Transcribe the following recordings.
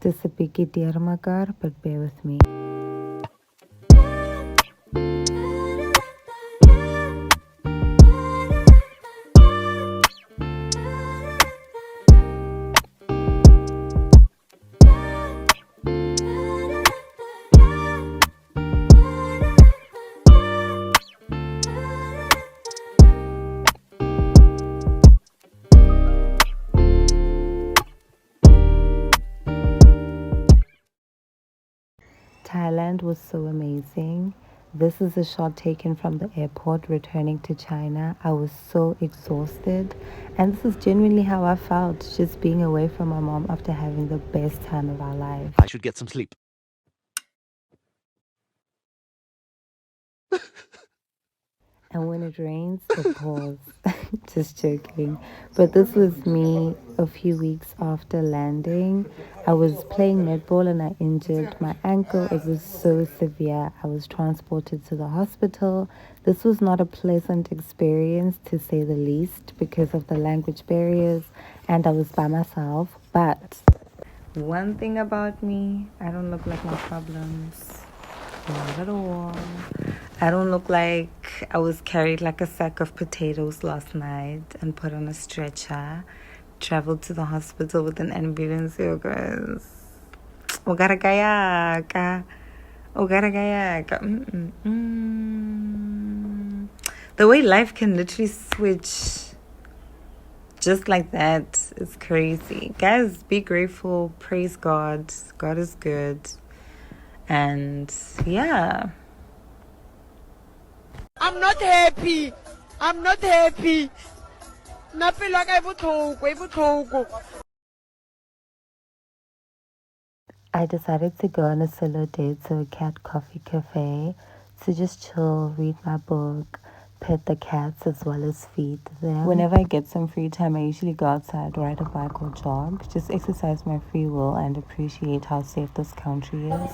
is a biggie dear makar, but bear with me. Thailand was so amazing. This is a shot taken from the airport returning to China. I was so exhausted, and this is genuinely how I felt just being away from my mom after having the best time of our life. I should get some sleep. And when it rains, it pours. Just joking. But this was me a few weeks after landing. I was playing netball and I injured my ankle. It was so severe. I was transported to the hospital. This was not a pleasant experience, to say the least, because of the language barriers, and I was by myself. But one thing about me, I don't look like my problems. Not at all. I don't look like I was carried like a sack of potatoes last night and put on a stretcher, traveled to the hospital with an ambulance, you guys. Ogaragayaka. The way life can literally switch just like that is crazy. Guys, be grateful. Praise God. God is good. And yeah. I'm not happy. I'm not happy. Nothing like I decided to go on a solo date to a cat coffee cafe to just chill, read my book, pet the cats as well as feed them. Whenever I get some free time, I usually go outside, ride a bike or jog, just exercise my free will and appreciate how safe this country is.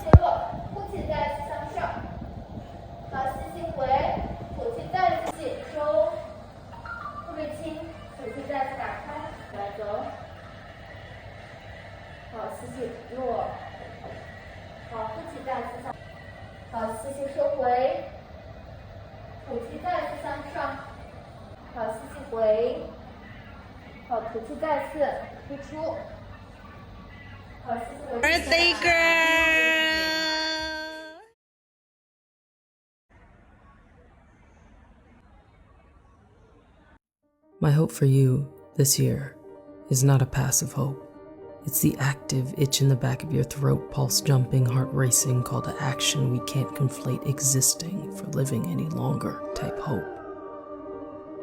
Birthday girl. My hope for you this year is not a passive hope. It's the active itch in the back of your throat, pulse jumping, heart racing, call to action. We can't conflate existing for living any longer type hope.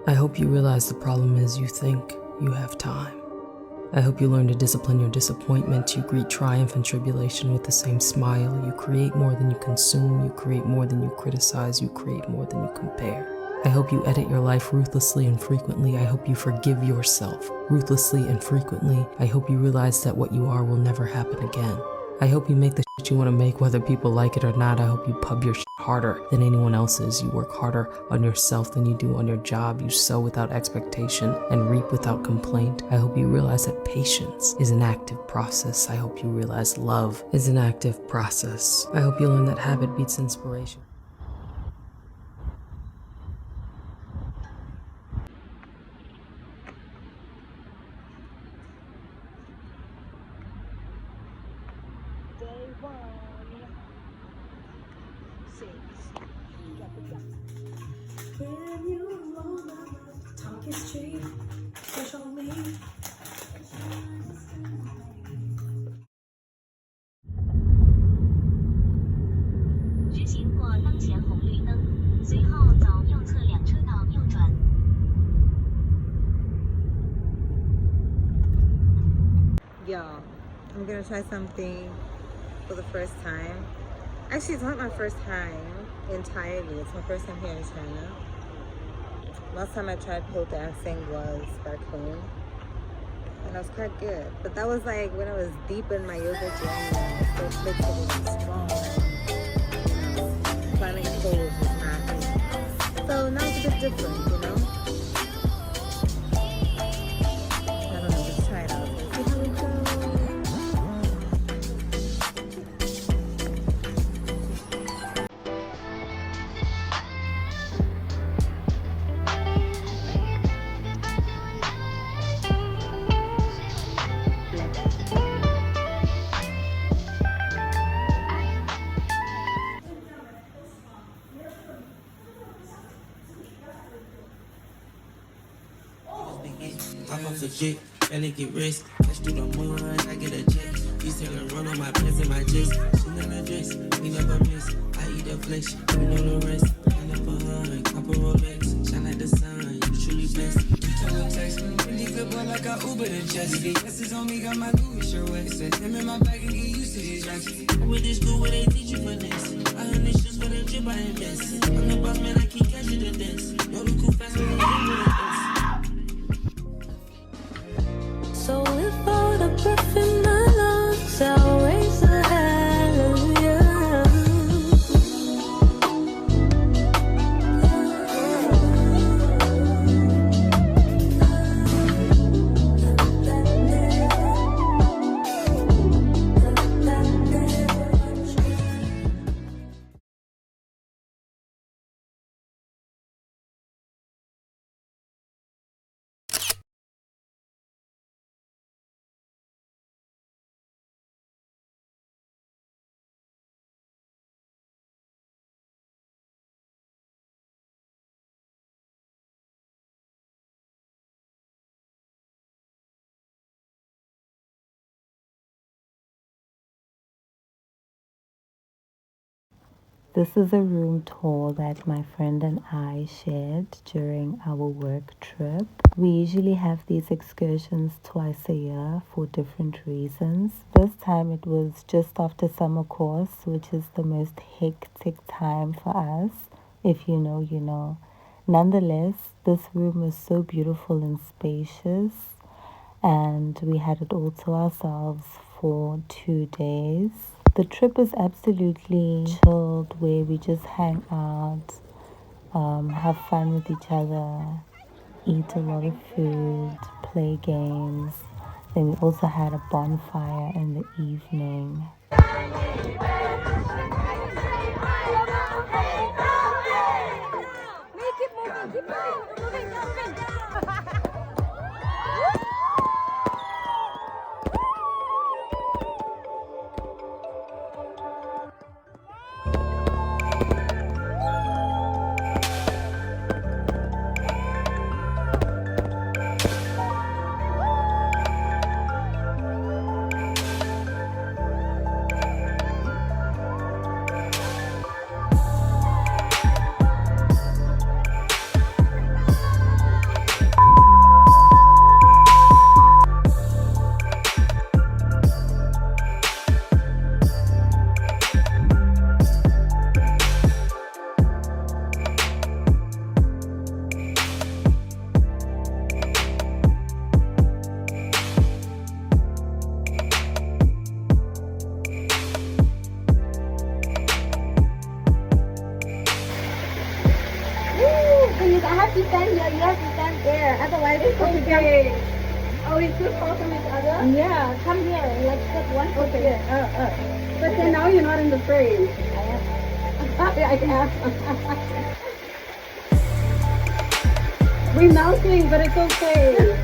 I hope you realize the problem is you think you have time. I hope you learn to discipline your disappointment. You greet triumph and tribulation with the same smile. You create more than you consume. You create more than you criticize. You create more than you compare. I hope you edit your life ruthlessly and frequently. I hope you forgive yourself ruthlessly and frequently. I hope you realize that what you are will never happen again. I hope you make the shit you want to make whether people like it or not. I hope you pub your shit harder than anyone else's. You work harder on yourself than you do on your job. You sow without expectation and reap without complaint. I hope you realize that patience is an active process. I hope you realize love is an active process. I hope you learn that habit beats inspiration. Y'all, I'm gonna try something for the first time. Actually, it's not my first time entirely. It's my first time here in China. Last time I tried pole dancing was back home, and I was quite good. But that was like when I was deep in my yoga journey. I was so flexible and strong. Climbing poles was not me. So now it's a bit different, you know? I don't know, let's try it out. Let's see how it goes. legit. Belly get rich, catch through the mud, I get a jet. He's telling run on my pants and my chest. She never dress, we never miss. I eat the flesh, we know the rest. I never hunt, copper Rolex, shine like the sun, you truly blessed. You told me text me, really good boy like I Uber to Jesse. The S's on me, got my Louis shirt wet. Said them in my bag and get used to these drinks. I'm with this school where they teach you finesse. I heard this shit's for the drip, I invest. I'm the boss man, I keep catching the dance. Know the cool fast when they So if all the breath in my lungs, I'll raise a hallelujah. This is a room tour that my friend and I shared during our work trip. We usually have these excursions twice a year for different reasons. This time it was just after summer course, which is the most hectic time for us. If you know, you know. Nonetheless, this room was so beautiful and spacious, and we had it all to ourselves for 2 days. The trip is absolutely chilled, where we just hang out, have fun with each other, eat a lot of food, play games. Then we also had a bonfire in the evening. I have to stand here, you have to stand there. Otherwise, okay. Oh, it's too far from each other? Yeah, come here. Like, put one foot here. But then now you're not in the frame. I am. I am. We're melting, but it's okay.